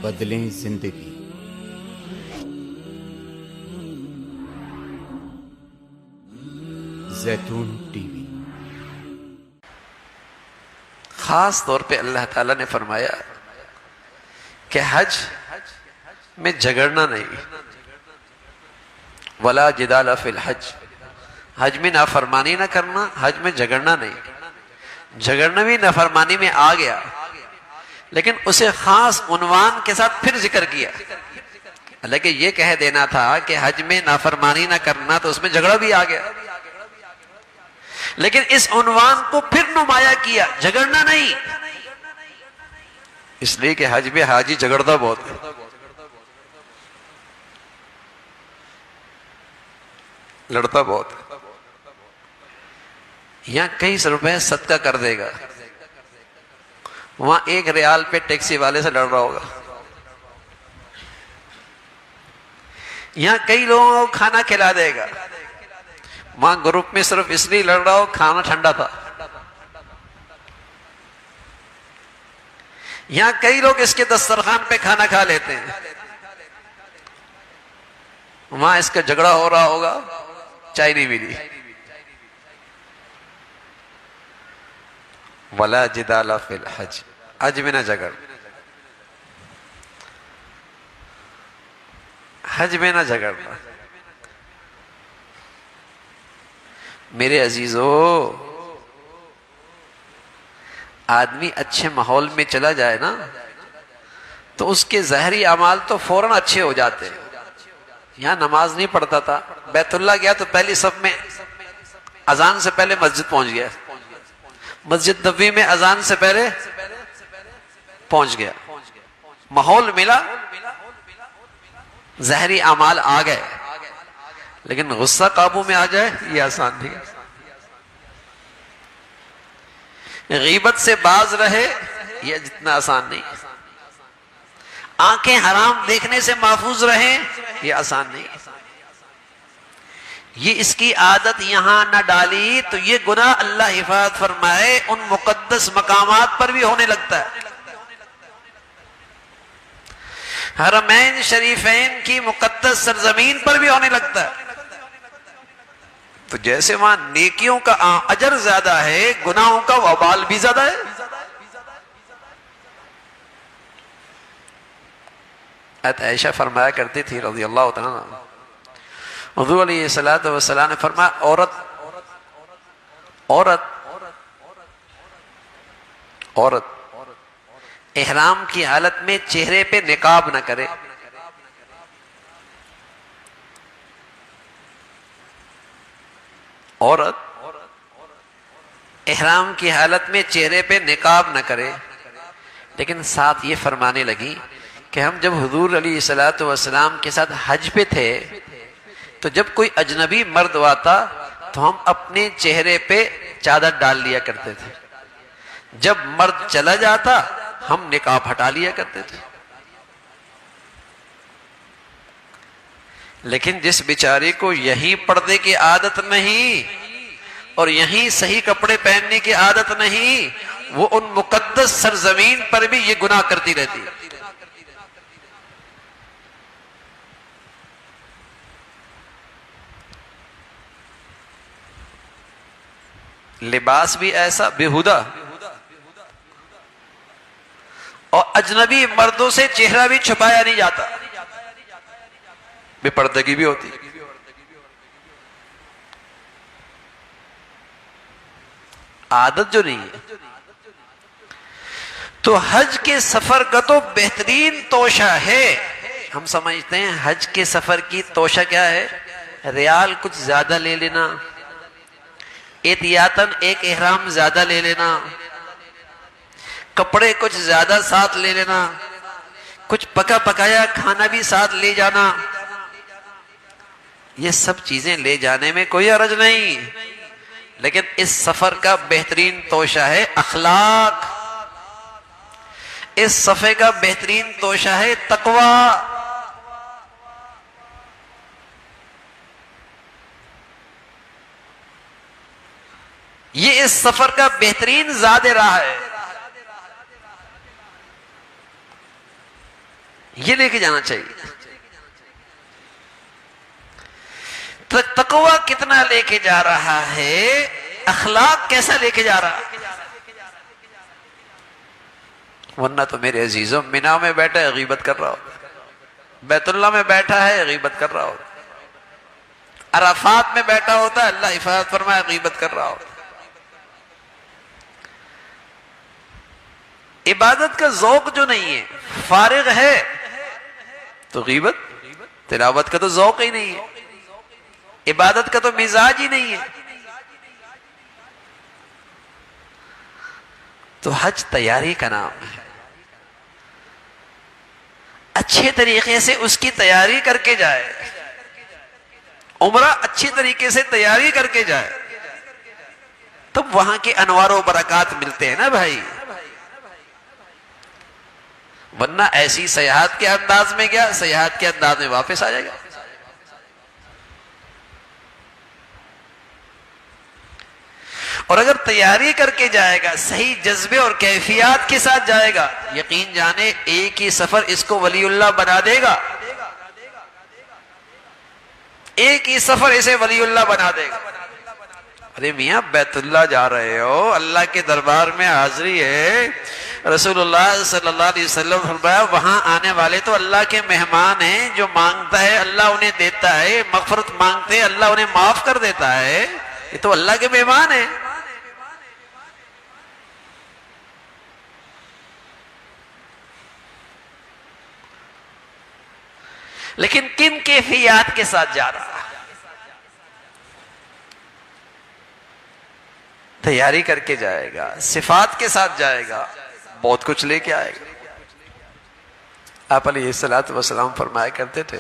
بدلیں زندگی۔ زیتون ٹی وی۔ خاص طور پہ اللہ تعالیٰ نے فرمایا کہ حج میں جھگڑنا نہیں، ولا جدال فی الحج، حج میں نافرمانی نہ کرنا، حج میں جھگڑنا نہیں۔ جھگڑنا بھی نافرمانی میں آ گیا، لیکن اسے خاص عنوان کے ساتھ پھر ذکر کیا۔ حالانکہ یہ کہہ دینا تھا کہ حج میں نافرمانی نہ کرنا، تو اس میں جھگڑا بھی آ گیا، لیکن اس عنوان کو پھر نمایاں کیا، جھگڑنا نہیں، اس لیے کہ حج میں حاجی جھگڑتا بہت ہے۔ لڑتا بہت ہے، یہاں کئی سو روپے صدقہ کر دے گا، وہاں 1 ریال پہ ٹیکسی والے سے لڑ رہا ہوگا۔ یہاں کئی لوگوں کو کھانا کھلا دے گا، وہاں گروپ میں صرف اس لیے لڑ رہا ہو کھانا ٹھنڈا تھا۔ یہاں کئی لوگ اس کے دسترخوان پہ کھانا کھا لیتے ہیں، وہاں اس کا جھگڑا ہو رہا ہوگا چائے نہیں ملی۔ ولا جدال فی الحج، حج میں نہ جھگڑ، حج میں نہ جھگڑنا۔ میرے عزیزو، آدمی اچھے ماحول میں چلا جائے نا تو اس کے ظاہری اعمال تو فوراً اچھے ہو جاتے ہیں۔ یہاں نماز نہیں پڑھتا تھا، بیت اللہ گیا تو پہلی صف میں اذان سے پہلے مسجد پہنچ گیا، مسجد نبوی میں اذان سے پہلے پہنچ گیا، ماحول ملا، ظاہری اعمال آ گئے، لیکن غصہ قابو میں آ جائے یہ آسان نہیں۔ غیبت سے باز رہے یہ جتنا آسان نہیں، آنکھیں حرام دیکھنے سے محفوظ رہیں یہ آسان نہیں۔ یہ اس کی عادت یہاں نہ ڈالی تو یہ گناہ اللہ حفاظت فرمائے ان مقدس مقامات پر بھی ہونے لگتا ہے۔ حرمین شریفین کی مقدس سرزمین پر بھی ہونے لگتا ہے۔ تو جیسے وہاں نیکیوں کا اجر زیادہ ہے، گناہوں کا وبال بھی زیادہ ہے۔ عائشہ فرمایا کرتی تھی رضی اللہ تعالیٰ عنہ، حضور علیہ السلام نے فرمایا عورت احرام کی حالت میں چہرے پہ نقاب نہ کرے، عورت احرام کی حالت میں چہرے پہ نقاب نہ کرے، لیکن ساتھ یہ فرمانے لگی کہ ہم جب حضور علیہ السلام کے ساتھ حج پہ تھے تو جب کوئی اجنبی مرد آتا تو ہم اپنے چہرے پہ چادر ڈال لیا کرتے تھے، جب مرد چلا جاتا ہم نقاب ہٹا لیا کرتے تھے۔ لیکن جس بیچاری کو یہیں پردے کی عادت نہیں اور یہیں صحیح کپڑے پہننے کی عادت نہیں، وہ ان مقدس سرزمین پر بھی یہ گناہ کرتی رہتی ہے۔ لباس بھی ایسا بےہودہ، اور اجنبی مردوں سے چہرہ بھی چھپایا نہیں جاتا، بے پردگی بھی ہوتی۔ عادت جو نہیں ہے، تو حج کے سفر کا تو بہترین توشہ ہے۔ ہم سمجھتے ہیں حج کے سفر کی توشہ کیا ہے؟ ریال کچھ زیادہ لے لینا، احتیاطاً ایک احرام زیادہ لے لینا، کپڑے کچھ زیادہ ساتھ لے لینا، کچھ پکا پکایا کھانا بھی ساتھ لے جانا، یہ سب چیزیں لے جانے میں کوئی حرج نہیں، لیکن اس سفر کا بہترین توشہ ہے اخلاق، اس سفر کا بہترین توشہ ہے تقوی۔ یہ اس سفر کا بہترین زاد راہ ہے۔ یہ لے کے جانا چاہیے. تقوی کتنا لے کے جا رہا ہے, اخلاق کیسا لے کے جا رہا ہے. ورنہ تو میرے عزیزوں مینا میں بیٹھا ہے غیبت کر رہا ہو, بیت اللہ میں بیٹھا ہے غیبت کر رہا ہو, عرفات میں بیٹھا ہوتا ہے اللہ حفاظت فرمائے غیبت کر رہا ہو. عبادت کا ذوق جو نہیں ہے, فارغ ہے تو غیبت, تلاوت کا تو ذوق ہی نہیں ہے, عبادت کا تو مزاج ہی نہیں ہے. تو حج تیاری کا نام ہے. اچھے طریقے سے اس کی تیاری کر کے جائے, عمرہ اچھی طریقے سے تیاری کر کے جائے, تب وہاں کے انوار و برکات ملتے ہیں نا بھائی. ورنہ ایسی سیاحت کے انداز میں گیا, سیاحت کے انداز میں واپس آ جائے گا. اور اگر تیاری کر کے جائے گا, صحیح جذبے اور کیفیات کے ساتھ جائے گا, یقین جانے ایک ہی سفر اس کو ولی اللہ بنا دے گا, ایک ہی سفر اسے ولی اللہ بنا دے گا. ارے میاں بیت اللہ جا رہے ہو, اللہ کے دربار میں حاضری ہے, رسول اللہ صلی اللہ علیہ وسلم فرمایا وہاں آنے والے تو اللہ کے مہمان ہیں, جو مانگتا ہے اللہ انہیں دیتا ہے, مغفرت مانگتے ہیں اللہ انہیں معاف کر دیتا ہے, یہ تو اللہ کے مہمان ہیں. لیکن کن کیفیات کے ساتھ جا رہا ہے, تیاری کر کے جائے گا, صفات کے ساتھ جائے گا, بہت کچھ لے کے آئے گا. آپ علیہ الصلوۃ والسلام فرمایا کرتے تھے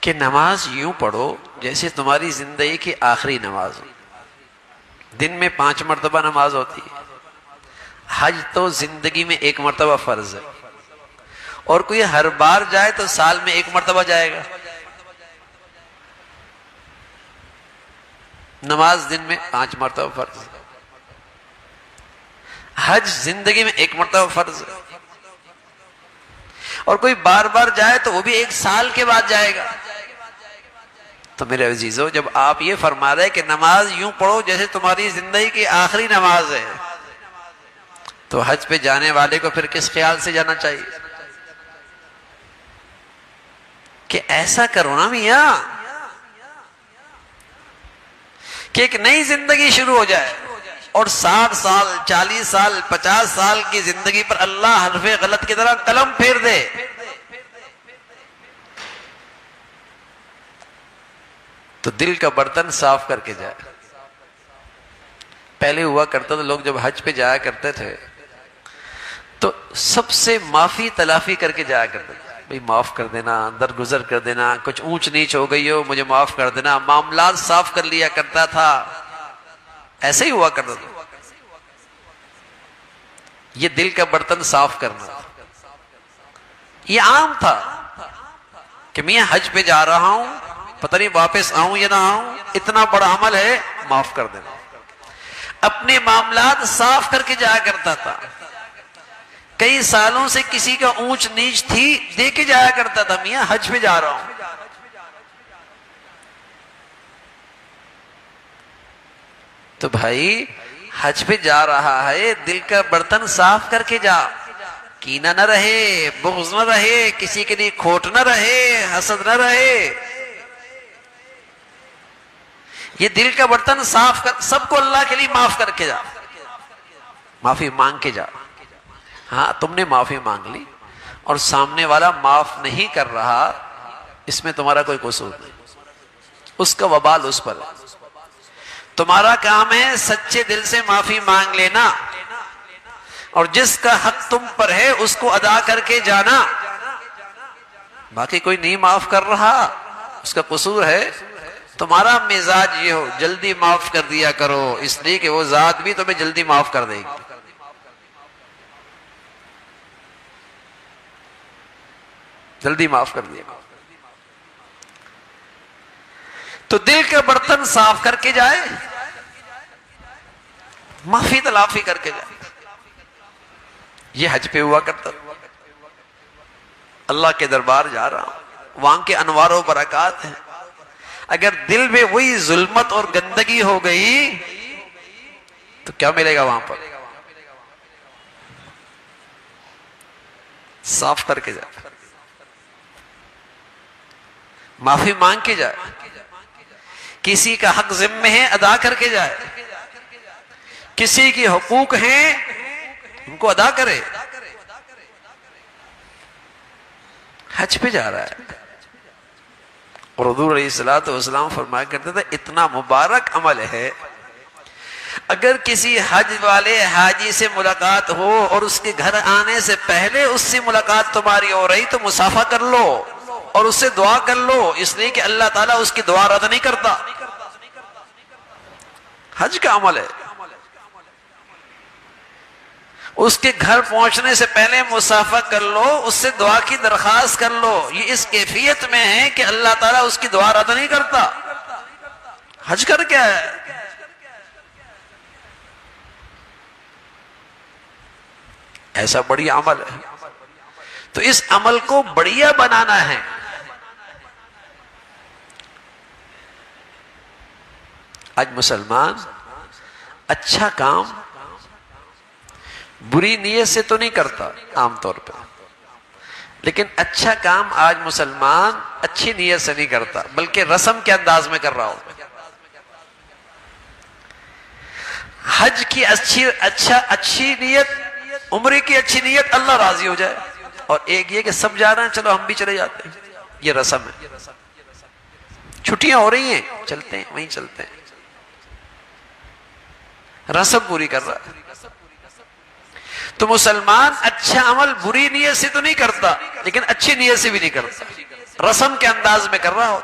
کہ نماز یوں پڑھو جیسے تمہاری زندگی کی آخری نماز ہو. دن میں 5 مرتبہ نماز ہوتی ہے, حج تو زندگی میں 1 مرتبہ فرض ہے, اور کوئی ہر بار جائے تو سال میں 1 مرتبہ جائے گا. نماز دن میں 5 مرتبہ فرض ہے, حج زندگی میں 1 مرتبہ فرض ہے, اور کوئی بار بار جائے تو وہ بھی 1 سال کے بعد جائے گا. تو میرے عزیزو, جب آپ یہ فرما رہے کہ نماز یوں پڑھو جیسے تمہاری زندگی کی آخری نماز ہے, تو حج پہ جانے والے کو پھر کس خیال سے جانا چاہیے کہ ایسا کرو نا میاں کہ ایک نئی زندگی شروع ہو جائے, اور 60 سال 40 سال 50 سال کی زندگی پر اللہ حرف غلط کی طرح قلم پھیر دے. تو دل کا برتن صاف کر کے جائے. پہلے ہوا کرتا تھا لوگ جب حج پہ جایا کرتے تھے تو سب سے معافی تلافی کر کے جایا کرتے تھے, بھئی معاف کر دینا, درگزر کر دینا, کچھ اونچ نیچ ہو گئی ہو مجھے معاف کر دینا, معاملات صاف کر لیا کرتا تھا. ایسے ہی ہوا کرتا تھا. یہ دل کا برتن صاف کرنا یہ عام تھا کہ میں حج پہ جا رہا ہوں, پتہ نہیں واپس آؤں یا نہ آؤں, اتنا بڑا عمل ہے معاف کر دینا. اپنے معاملات صاف کر کے جایا کرتا تھا. کئی سالوں سے کسی کا اونچ نیچ تھی دے کے جایا کرتا تھا, میاں حج پہ جا رہا ہوں. تو بھائی حج پہ جا رہا ہے, دل کا برتن صاف کر کے جا, کینہ نہ رہے, بغض نہ رہے, کسی کے لیے کھوٹ نہ رہے, حسد نہ رہے. یہ دل کا برتن صاف کر, سب کو اللہ کے لیے معاف کر کے جا, معافی مانگ کے جا. ہاں تم نے معافی مانگ لی اور سامنے والا معاف نہیں کر رہا, اس میں تمہارا کوئی قصور نہیں, اس کا وبال اس پر ہے. تمہارا کام ہے سچے دل سے معافی مانگ لینا, اور جس کا حق تم پر ہے اس کو ادا کر کے جانا. باقی کوئی نہیں معاف کر رہا, اس کا قصور ہے. تمہارا مزاج یہ ہو جلدی معاف کر دیا کرو, اس لیے کہ وہ ذات بھی تمہیں جلدی معاف کر دے گی. جلدی معاف کر دیا کرو. تو دل کا برتن صاف کر کے جائے, معافی تلافی کر کے جائے. یہ حج پہ ہوا کرتا. اللہ کے دربار جا رہا ہوں، وہاں کے انوار و برکات ہیں، اگر دل میں وہی ظلمت اور گندگی ہو گئی تو کیا ملے گا وہاں پر؟ صاف کر کے جائے، معافی مانگ کے جائے، کسی کا حق ذمہ ہے ادا کر کے جائے، کسی کی حقوق ہیں ان کو ادا کرے. حج پہ جا رہا ہے، اور حضور علیہ الصلوۃ والسلام فرمایا کرتے تھے اتنا مبارک عمل ہے، اگر کسی حج والے حاجی سے ملاقات ہو اور اس کے گھر آنے سے پہلے اس سے ملاقات تمہاری ہو رہی تو مصافحہ کر لو اور اس سے دعا کر لو، اس لیے کہ اللہ تعالیٰ اس کی دعا رد نہیں کرتا. حج کا عمل ہے، اس کے گھر پہنچنے سے پہلے مصافحہ کر لو، اس سے دعا کی درخواست کر لو. یہ اس کیفیت میں ہے کہ اللہ تعالیٰ اس کی دعا رد نہیں کرتا. حج کر کیا ہے؟ ایسا بڑی عمل ہے، تو اس عمل کو بڑھیا بنانا ہے. آج مسلمان اچھا کام بری نیت سے تو نہیں کرتا عام طور پہ، لیکن اچھا کام آج مسلمان اچھی نیت سے نہیں کرتا بلکہ رسم کے انداز میں کر رہا ہو. حج کی اچھی نیت، عمرے کی اچھی نیت اللہ راضی ہو جائے، اور ایک یہ کہ سب جا رہے ہیں چلو ہم بھی چلے جاتے ہیں، یہ رسم ہے. چھٹیاں ہو رہی ہیں چلتے ہیں، وہیں چلتے ہیں، رسم پوری کر رہا ہے. تو مسلمان اچھا عمل بری نیت سے تو نہیں کرتا لیکن اچھی نیت سے بھی نہیں کرتا، رسم کے انداز میں کر رہا ہو.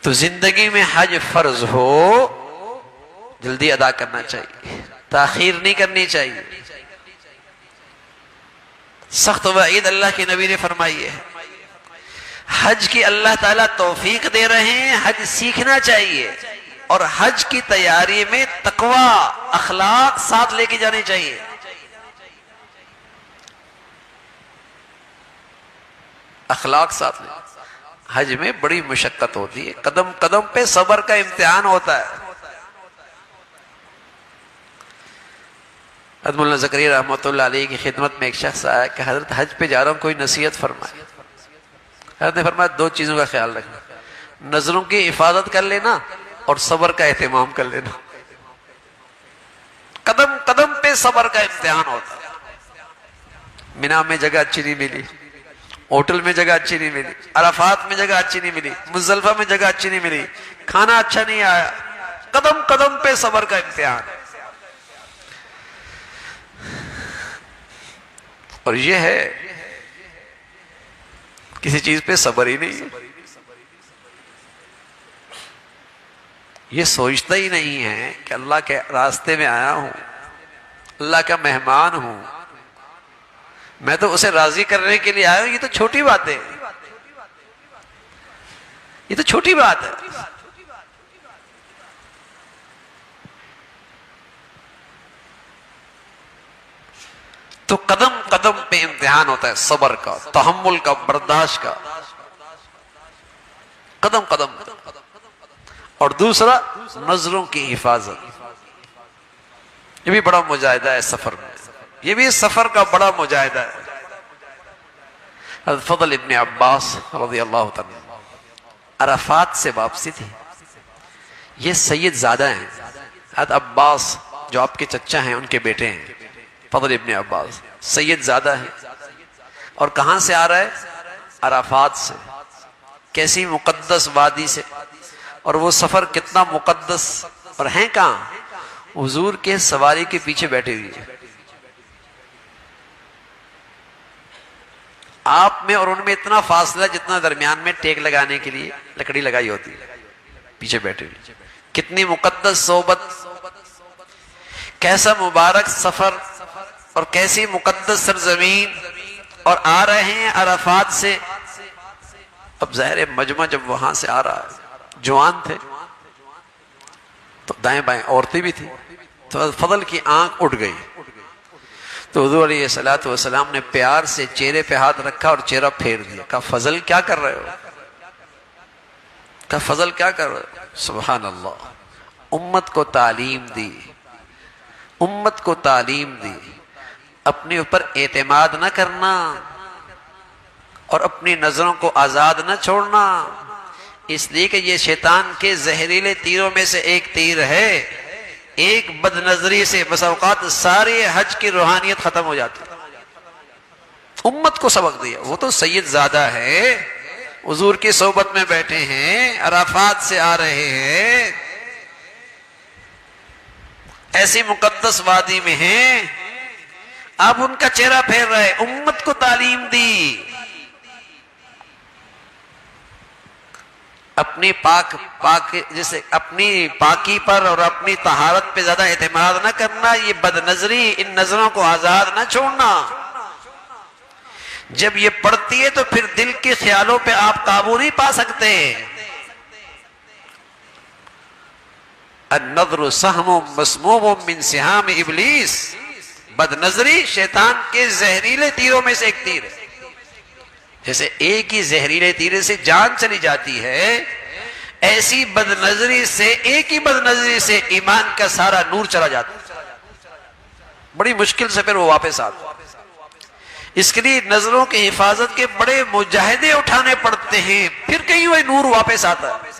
تو زندگی میں حج فرض ہو جلدی ادا کرنا چاہیے، تاخیر نہیں کرنی چاہیے. سخت وعید اللہ کے نبی نے فرمائی ہے. حج کی اللہ تعالیٰ توفیق دے رہے ہیں، حج سیکھنا چاہیے، اور حج کی تیاری میں تقوی، اخلاق ساتھ لے کے جانے چاہیے. اخلاق ساتھ لے. حج میں بڑی مشقت ہوتی ہے، قدم قدم پہ صبر کا امتحان ہوتا ہے. حضرت مولانا زکریا رحمۃ اللہ علیہ کی خدمت میں ایک شخص آیا کہ حضرت حج پہ جا رہا ہوں، کوئی نصیحت فرمائے. حضرت نے فرمایا دو چیزوں کا خیال رکھنا، نظروں کی حفاظت کر لینا اور صبر کا اہتمام کر لینا. قدم قدم پہ صبر کا امتحان ہوتا ہے. مینا میں جگہ اچھی نہیں ملی، ہوٹل میں جگہ اچھی نہیں ملی، عرفات میں جگہ اچھی نہیں ملی، مزدلفہ میں جگہ اچھی نہیں ملی، کھانا اچھا نہیں آیا. قدم قدم پہ صبر کا امتحان. اور یہ ہے کسی چیز پہ صبر ہی نہیں ہے، یہ سوچتا ہی نہیں ہے کہ اللہ کے راستے میں آیا ہوں، اللہ کا مہمان ہوں، میں تو اسے راضی کرنے کے لیے آیا ہوں. یہ تو چھوٹی بات ہے، یہ تو چھوٹی بات ہے. تو قدم قدم پہ امتحان ہوتا ہے صبر کا، تحمل کا، برداشت کا، قدم قدم. اور دوسرا نظروں کی حفاظت. یہ بھی بڑا مجاہدہ ہے سفر میں، یہ بھی سفر کا بڑا مجاہدہ ہے. حضرت فضل ابن عباس رضی اللہ تعالیٰ عرفات سے واپسی تھی. یہ سید زادہ ہیں، حضرت عباس جو آپ کے چچا ہیں ان کے بیٹے ہیں. فضل ابن عباس سید زادہ ہیں، اور کہاں سے آ رہا ہے؟ عرفات سے. کیسی مقدس وادی سے، اور وہ سفر کتنا مقدس. اور ہیں کہاں؟ حضور کے سواری کے پیچھے بیٹھے ہوئے. آپ میں اور ان میں اتنا فاصلہ جتنا درمیان میں ٹیک لگانے کے لیے لکڑی لگائی ہوتی ہے، پیچھے بیٹھے ہوئے. کتنی مقدس صحبت، کیسا مبارک سفر، اور کیسی مقدس سرزمین. اور آ رہے ہیں عرفات سے. اب ظاہر مجمع جب وہاں سے آ رہا ہے، جوان تھے، تو دائیں بائیں عورتیں بھی تھیں، تو فضل کی آنکھ اٹھ گئی، تو حضور علیہ الصلوۃ والسلام نے پیار سے چہرے پہ ہاتھ رکھا اور چہرہ پھیر دیا، کہا فضل کیا کر رہے ہو؟ کہا فضل کیا کر رہے ہو؟ سبحان اللہ، امت کو تعلیم دی، امت کو تعلیم دی، اپنے اوپر اعتماد نہ کرنا اور اپنی نظروں کو آزاد نہ چھوڑنا، اس لیے کہ یہ شیطان کے زہریلے تیروں میں سے ایک تیر ہے، ایک بد نظری سے بس اوقات سارے حج کی روحانیت ختم ہو جاتی۔ امت کو سبق دیا، وہ تو سید زادہ ہے، حضور کی صحبت میں بیٹھے ہیں، عرفات سے آ رہے ہیں، ایسی مقدس وادی میں ہیں، آپ ان کا چہرہ پھیر رہے، امت کو تعلیم دی، اپنی جیسے اپنی پاکی پر اور اپنی طہارت پہ زیادہ اعتماد نہ کرنا، یہ بد نظری، ان نظروں کو آزاد نہ چھوڑنا۔ جب یہ پڑتی ہے تو پھر دل کے خیالوں پہ آپ قابو نہیں پا سکتے۔ النظر سہم مسموم من سہام ابلیس، بد نظری شیطان کے زہریلے تیروں میں سے ایک تیر ہے۔ جیسے ایک ہی زہریلے تیرے سے جان چلی جاتی ہے، ایسی بد نظری سے، ایک ہی بد نظری سے ایمان کا سارا نور چلا جاتا ہے، بڑی مشکل سے پھر وہ واپس آتا ہے۔ اس کے لیے نظروں کی حفاظت کے بڑے مجاہدے اٹھانے پڑتے ہیں، پھر کہیں وہ نور واپس آتا ہے۔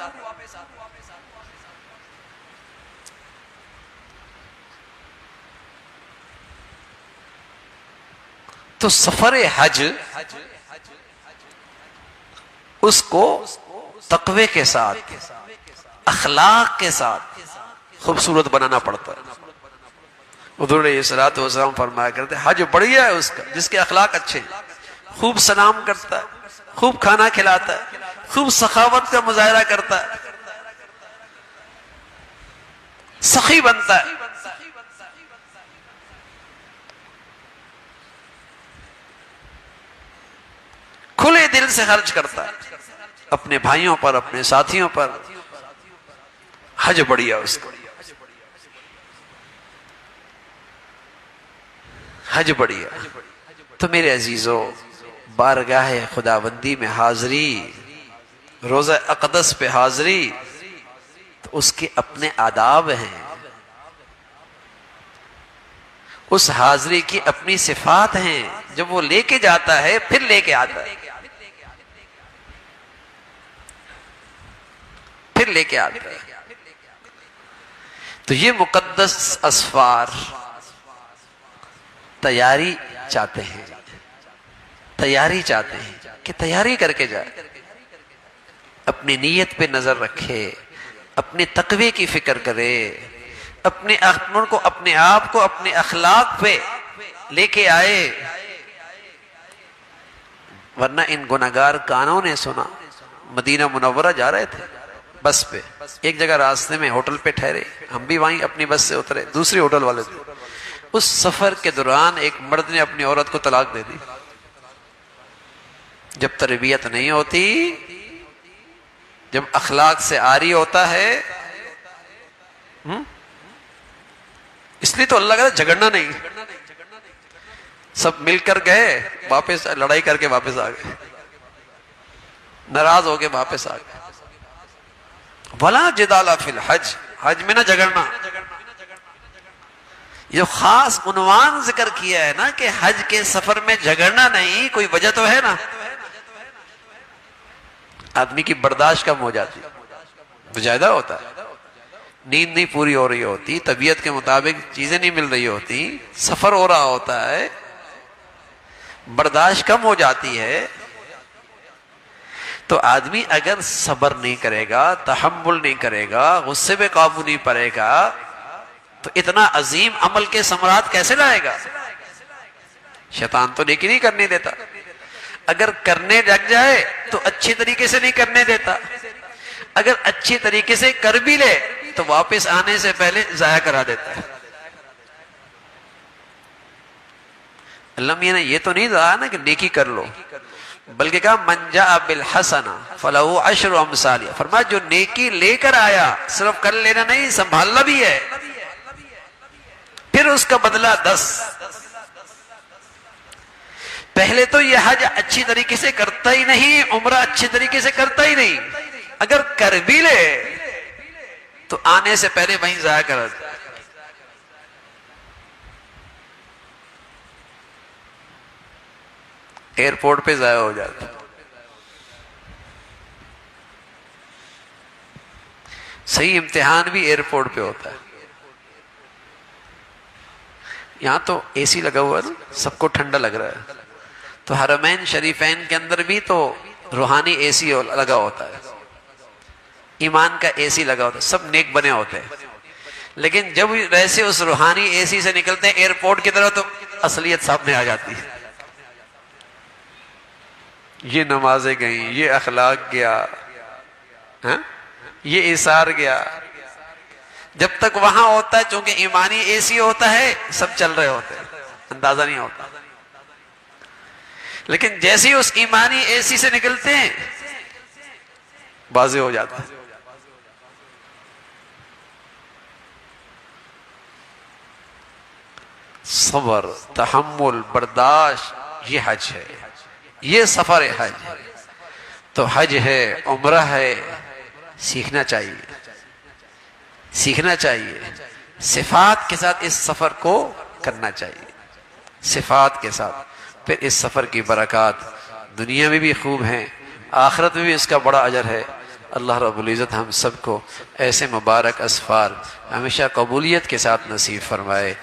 تو سفر حج اس کو تقوی کے ساتھ، اخلاق کے ساتھ خوبصورت بنانا پڑتا ہے۔ حضور علیہ الصلوۃ والسلام فرمایا کرتے حج بڑھیا ہے اس کا جس کے اخلاق اچھے ہیں، خوب سلام کرتا ہے، خوب کھانا کھلاتا ہے، خوب سخاوت کا مظاہرہ کرتا ہے، سخی بنتا ہے۔ کھلے دل سے خرچ کرتا ہے اپنے بھائیوں پر، اپنے ساتھیوں پر، حج بڑھیا اس کا، حج بڑھیا۔ تو میرے عزیزو، بارگاہ خداوندی میں حاضری، روزہ اقدس پہ حاضری، تو اس کے اپنے آداب ہیں، اس حاضری کی اپنی صفات ہیں، جب وہ لے کے جاتا ہے پھر لے کے آتا ہے، پھر لے کے آتا ہے۔ تو یہ مقدس اسفار تیاری چاہتے ہیں، تیاری چاہتے ہیں کہ تیاری کر کے جائے، اپنی نیت پہ نظر رکھے، اپنے تقوی کی فکر کرے، اپنے اپنے آپ کو اپنے اخلاق پہ لے کے آئے، ورنہ ان گناہگار کانوں نے سنا، مدینہ منورہ جا رہے تھے بس پہ، ایک جگہ راستے میں ہوٹل پہ ٹھہرے، ہم بھی وہیں اپنی بس سے اترے، دوسری ہوٹل والے تھے، اس سفر کے دوران ایک مرد نے اپنی عورت کو طلاق دے دی۔ جب تربیت نہیں ہوتی، جب اخلاق سے عاری ہوتا ہے، اس لیے تو اللہ کہتا ہے جھگڑنا نہیں، سب مل کر گئے، واپس لڑائی کر کے واپس آ گئے، ناراض ہو کے واپس آ گئے۔ وَلَا جِدَالَ فِي الْحَجِّ، حج میں نہ جھگڑنا۔ یہ خاص عنوان ذکر کیا ہے نا کہ حج کے سفر میں جھگڑنا نہیں، کوئی وجہ تو ہے نا، آدمی کی برداشت کم ہو جاتی، مجاہدہ ہوتا ہے، نیند نہیں پوری ہو رہی ہوتی، طبیعت کے مطابق چیزیں نہیں مل رہی ہوتی، سفر ہو رہا ہوتا ہے، برداشت کم ہو جاتی ہے۔ تو آدمی اگر صبر نہیں کرے گا، تحمل نہیں کرے گا، غصے پہ قابو نہیں پائے گا، تو اتنا عظیم عمل کے ثمرات کیسے لائے گا؟ شیطان تو نیکی نہیں کرنے دیتا، اگر کرنے لگ جائے تو اچھے طریقے سے نہیں کرنے دیتا، اگر اچھے طریقے سے کر بھی لے تو واپس آنے سے پہلے ضائع کرا دیتا ہے۔ اللہ میاں نے یہ تو نہیں کہا نا کہ نیکی کر لو، بلکہ کہا من جاء بالحسنہ فلہ عشر امثالها، فرمایا جو نیکی لے کر آیا صرف کر لینا نہیں، سنبھالنا بھی ہے، پھر اس کا بدلہ 10۔ پہلے تو یہ حج اچھی طریقے سے کرتا ہی نہیں، عمرہ اچھی طریقے سے کرتا ہی نہیں، اگر کر بھی لے تو آنے سے پہلے وہیں ضائع کر دیتا، ایئرپورٹ پہ ضائع ہو جاتا۔ صحیح امتحان بھی ایئرپورٹ پہ ہوتا ہے۔ یہاں تو اے سی لگا ہوا ہے نا، سب کو ٹھنڈا لگ رہا ہے، تو حرمین شریفین کے اندر بھی تو روحانی اے سی لگا ہوتا ہے، ایمان کا اے سی لگا ہوتا ہے، سب نیک بنے ہوتے ہیں، لیکن جب ویسے اس روحانی اے سی سے نکلتے ہیں ایئرپورٹ کی طرف تو اصلیت سامنے آ جاتی ہے۔ یہ نمازیں گئیں، یہ اخلاق گیا، یہ ایثار گیا، جب تک وہاں ہوتا ہے چونکہ ایمانی اے سی ہوتا ہے سب چل رہے ہوتے ہیں، اندازہ نہیں ہوتا، لیکن جیسے ہی اس ایمانی اے سی سے نکلتے ہیں واضح ہو جاتا ہے۔ صبر، تحمل، برداشت، یہ حج ہے، یہ سفر حج ہے۔ تو حج ہے، عمرہ ہے، سیکھنا چاہیے، سیکھنا چاہیے، صفات کے ساتھ اس سفر کو کرنا چاہیے، صفات کے ساتھ، پھر اس سفر کی برکات دنیا میں بھی خوب ہیں، آخرت میں بھی اس کا بڑا اجر ہے۔ اللہ رب العزت ہم سب کو ایسے مبارک اسفار ہمیشہ قبولیت کے ساتھ نصیب فرمائے۔